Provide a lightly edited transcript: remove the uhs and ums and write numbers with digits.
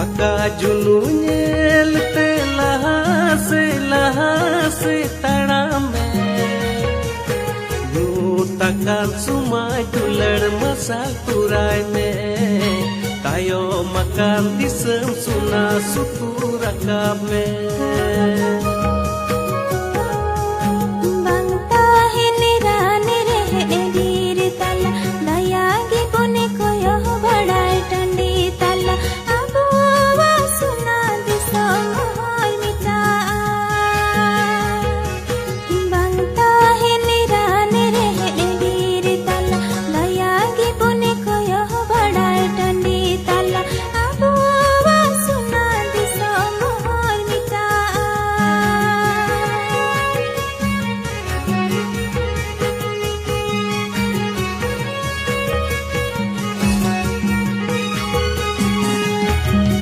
Paka junu nyelte laha se tarame Nu takkan sumai dular masal turai me Tayo makan disem suna sutu rakab me